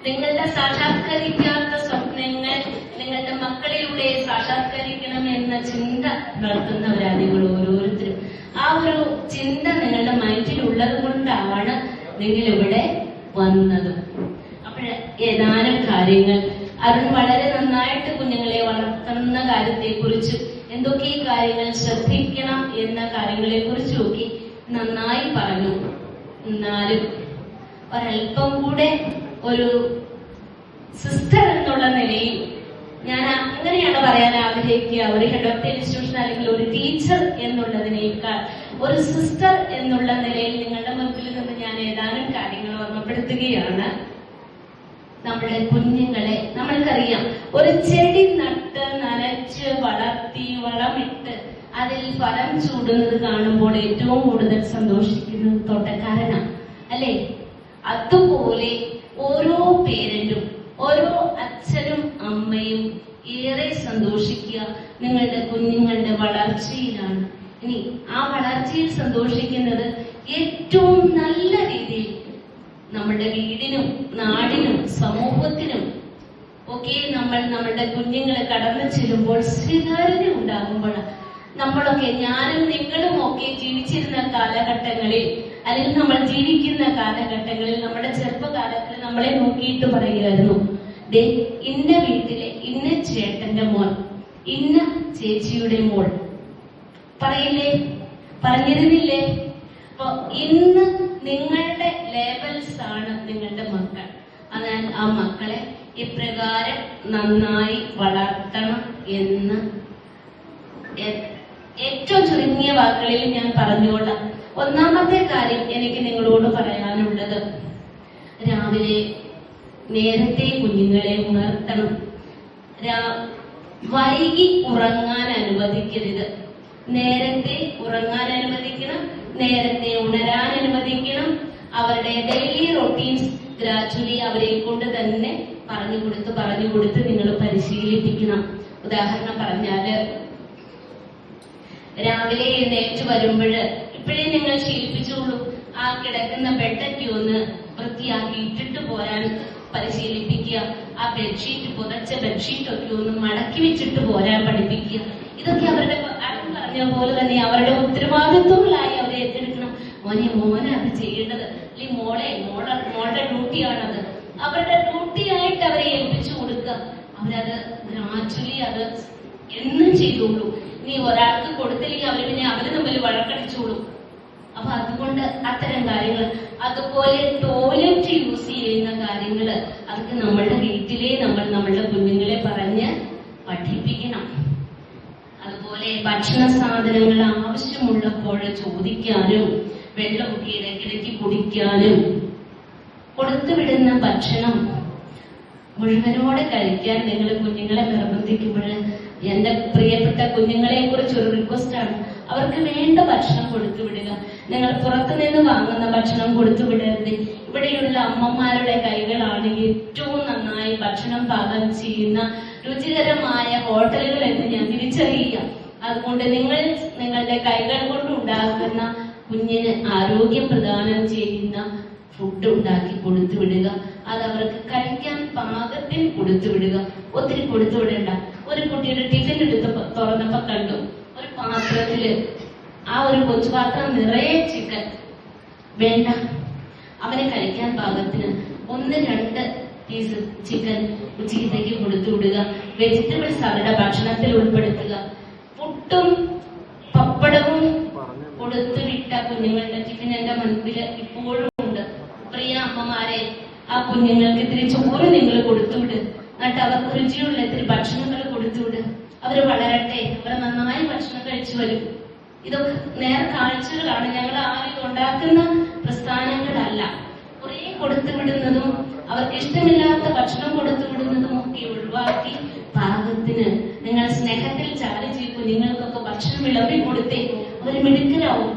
നിങ്ങളുടെ സാക്ഷാത്കരിക്കാത്ത സ്വപ്നങ്ങൾ നിങ്ങളുടെ മക്കളിലൂടെ സാക്ഷാത്കരിക്കണം എന്ന ചിന്ത വളർത്തുന്നവരാണ് നിങ്ങൾ ഓരോരുത്തരും. ആ ഒരു ചിന്ത നിങ്ങളുടെ മൈൻഡിലുള്ളത് കൊണ്ടാണ് നിങ്ങൾ ഇവിടെ വന്നതും. അപ്പോൾ ഏതാനും കാര്യങ്ങൾ അരുൺ വളരെ നന്നായിട്ട് കുഞ്ഞുങ്ങളെ വളർത്തുന്ന കാര്യത്തെക്കുറിച്ച് എന്തൊക്കെ കാര്യങ്ങൾ ശ്രദ്ധിക്കണം എന്ന കാര്യങ്ങളെ കുറിച്ചും ഒക്കെ നന്നായി പറഞ്ഞു. എന്നാലും ഒരല്പം കൂടെ ഒരു സിസ്റ്റർ എന്നുള്ള നിലയിൽ ഞാൻ അങ്ങനെയാണ് പറയാൻ ആഗ്രഹിക്കുക. ഒരു ഹെഡ് ഓഫ് ദി ഇൻസ്റ്റിറ്റ്യൂഷൻ അല്ലെങ്കിൽ ഒരു ടീച്ചർ എന്നുള്ളതിനേക്കാൾ ഒരു സിസ്റ്റർ എന്നുള്ള നിലയിൽ നിങ്ങളുടെ മുൻപിൽ നിന്ന് ഞാൻ ഏതാനും കാര്യങ്ങൾ ഓർമ്മപ്പെടുത്തുകയാണ്. നമ്മുടെ കുഞ്ഞുങ്ങളെ നമ്മൾക്കറിയാം, ഒരു ചെടി നട്ട് നനച്ച് വളർത്തി വളമിട്ട് അതിൽ ഫലം ചൂടുന്നത് കാണുമ്പോൾ ഏറ്റവും കൂടുതൽ സന്തോഷിക്കുന്നത് തോട്ടക്കാരനാണ്, അല്ലേ? അതുപോലെ ഓരോ പേരന്റും ഓരോ അച്ഛനും അമ്മയും ഏറെ സന്തോഷിക്കുക നിങ്ങളുടെ കുഞ്ഞുങ്ങളുടെ വളർച്ചയിലാണ്. ഇനി ആ വളർച്ചയിൽ സന്തോഷിക്കുന്നത് ഏറ്റവും നല്ല രീതിയിൽ നമ്മുടെ വീടിനും നാടിനും സമൂഹത്തിനും ഒക്കെ നമ്മളുടെ കുഞ്ഞുങ്ങളെ കടന്നു ചെല്ലുമ്പോൾ സ്വീകാര്യത ഉണ്ടാകുമ്പോഴാണ്. നമ്മളൊക്കെ ഞാനും നിങ്ങളും ഒക്കെ ജീവിച്ചിരുന്ന കാലഘട്ടങ്ങളിൽ അല്ലെങ്കിൽ നമ്മൾ ജീവിക്കുന്ന കാലഘട്ടങ്ങളിൽ നമ്മുടെ ചെറുപ്പകാലത്തിൽ നമ്മളെ നോക്കിയിട്ട് പറയുമായിരുന്നു, ദേ ഇന്ന വീട്ടിലെ ഇന്ന ചേട്ടന്റെ മോൻ, ഇന്ന ചേച്ചിയുടെ മോൾ പറയില്ലേ, പറഞ്ഞിരുന്നില്ലേ? അപ്പൊ ഇന്ന് നിങ്ങളുടെ ലേബൽസ് ആണ് നിങ്ങളുടെ മക്കൾ. അതിനാൽ ആ മക്കളെ ഇപ്രകാരം നന്നായി വളർത്തണം എന്ന് ഏറ്റവും ചുരുങ്ങിയ വാക്കുകളിൽ ഞാൻ പറഞ്ഞുകൊള്ളാം. ഒന്നാമത്തെ കാര്യം എനിക്ക് നിങ്ങളോട് പറയാനുള്ളത്, രാവിലെ നേരത്തെ കുഞ്ഞുങ്ങളെ ഉണർത്തണം. വൈകി ഉറങ്ങാൻ അനുവദിക്കരുത്. നേരത്തെ ഉറങ്ങാൻ അനുവദിക്കണം, നേരത്തെ ഉണരാൻ അനുവദിക്കണം. അവരുടെ ഡെയിലി റൊട്ടീൻസ് ഗ്രാജുവലി അവരെ കൊണ്ട് തന്നെ പറഞ്ഞു കൊടുത്ത് നിങ്ങൾ പരിശീലിപ്പിക്കണം. ഉദാഹരണം പറഞ്ഞാല്, രാവിലെ എഴുന്നേറ്റ് വരുമ്പോൾ ഇപ്പോഴേ നിങ്ങൾ ശീലിപ്പിച്ചോളൂ, ആ കിടക്കുന്ന ബെഡൊക്കെ ഒന്ന് വൃത്തിയാക്കി ഇട്ടിട്ട് പോരാൻ പരിശീലിപ്പിക്കുക. ആ ബെഡ്ഷീറ്റ്, പുതച്ച ബെഡ്ഷീറ്റ് ഒക്കെ ഒന്ന് മടക്കി വെച്ചിട്ട് പോരാൻ പഠിപ്പിക്കുക. ഇതൊക്കെ അവരുടെ പറഞ്ഞ പോലെ തന്നെ അവരുടെ ഉത്തരവാദിത്വങ്ങളായി അവരെ ഏറ്റെടുക്കണം. മോനെ അത് ചെയ്യേണ്ടത്, അല്ലെങ്കിൽ മോളുടെ ഡ്യൂട്ടിയാണത്. അവരുടെ ഡ്യൂട്ടിയായിട്ട് അവരെ ഏൽപ്പിച്ചു കൊടുക്കുക. അവരത് ഗ്രാജുവലി അത് എന്നും ചെയ്തോളൂ. ഇനി ഒരാൾക്ക് കൊടുത്തില്ലെങ്കിൽ അവര് തമ്മിൽ വഴക്കടിച്ചോളൂ. അപ്പൊ അതുകൊണ്ട് അത്തരം കാര്യങ്ങൾ, അതുപോലെ ടോയ്ലറ്റ് യൂസ് ചെയ്യുന്ന കാര്യങ്ങള്, അതൊക്കെ നമ്മളുടെ വീട്ടിലെ നമ്മളുടെ കുഞ്ഞുങ്ങളെ പറഞ്ഞ് പഠിപ്പിക്കണം. അതുപോലെ ഭക്ഷണ സാധനങ്ങൾ ആവശ്യമുള്ളപ്പോൾ ചോദിക്കാനും വെള്ളമൊക്കെ ഇടയ്ക്കിടയ്ക്ക് കുടിക്കാനും, കൊടുത്തുവിടുന്ന ഭക്ഷണം മുഴുവനോടെ കഴിക്കാൻ നിങ്ങൾ കുഞ്ഞുങ്ങളെ നിർബന്ധിക്കുമ്പോൾ എന്റെ പ്രിയപ്പെട്ട കുഞ്ഞുങ്ങളെ കുറിച്ച് ഒരു റിക്വസ്റ്റ് ആണ്, അവർക്ക് വേണ്ട ഭക്ഷണം കൊടുത്തു വിടുക. നിങ്ങൾ പുറത്തുനിന്ന് വാങ്ങുന്ന ഭക്ഷണം കൊടുത്തു വിടരുത്. ഇവിടെയുള്ള അമ്മമാരുടെ കൈകളാണ് ഏറ്റവും നന്നായി ഭക്ഷണം പാകം ചെയ്യുന്ന രുചികരമായ ഹോട്ടലുകൾ എന്ന് ഞാൻ തിരിച്ചറിയുക. അതുകൊണ്ട് നിങ്ങളുടെ കൈകൾ കൊണ്ട് ഉണ്ടാകുന്ന കുഞ്ഞിന് ആരോഗ്യം പ്രദാനം ചെയ്യുന്ന ഫുഡ് ഉണ്ടാക്കി കൊടുത്തു വിടുക. അത് അവർക്ക് കഴിക്കാൻ പാകത്തിന് കൊടുത്തു വിടുക, ഒത്തിരി കൊടുത്തു വിടണ്ട. ഒരു കുട്ടിയുടെ ടിഫിൻ എടുത്ത് തുറന്നപ്പോ കണ്ടു, ഒരു പാത്രത്തില് ആ ഒരു കൊച്ചുപാത്രം നിറയെ ചിക്കൻ. വേണ്ട, അവന് കഴിക്കാൻ പാകത്തിന് 1-2 പീസ് ചിക്കൻ ഉച്ചയ്ക്ക് കൊടുത്തു വിടുക. വെജിറ്റബിൾസ് അവരുടെ ഭക്ഷണത്തിൽ ഉൾപ്പെടുത്തുക. പുട്ടും പപ്പടവും കൊടുത്തു വിട്ട കുഞ്ഞുങ്ങളുടെ ടിഫിൻ എന്റെ മുൻപിൽ ഇപ്പോഴും ഉണ്ട്. പ്രിയ അമ്മമാരെ, ആ കുഞ്ഞുങ്ങൾക്ക് ഇത്തിരി ചോറ് നിങ്ങൾ കൊടുത്തുവിട്. എന്നിട്ട് അവർക്ക് രുചിയുള്ള ഇത്തിരി ഭക്ഷണങ്ങൾ കൊടുത്തുവിട്. അവര് വളരട്ടെ, അവർ നന്നായി ഭക്ഷണം കഴിച്ചു വരും. ഇതൊക്കെ നേർക്കാഴ്ചകളാണ്. ഞങ്ങൾ ആരും ഉണ്ടാക്കുന്ന പ്രസ്ഥാനങ്ങളല്ല. കുറെ കൊടുത്തുവിടുന്നതും അവർക്ക് ഇഷ്ടമില്ലാത്ത ഭക്ഷണം കൊടുത്തുവിടുന്നതും ഒക്കെ ഒഴിവാക്കി പാകത്തിന് നിങ്ങൾ സ്നേഹത്തിൽ ചാലിച്ച് കുഞ്ഞുങ്ങൾക്കൊക്കെ ഭക്ഷണം വിളമ്പി കൊടുത്തേ അവർ മിടുക്കരാവും.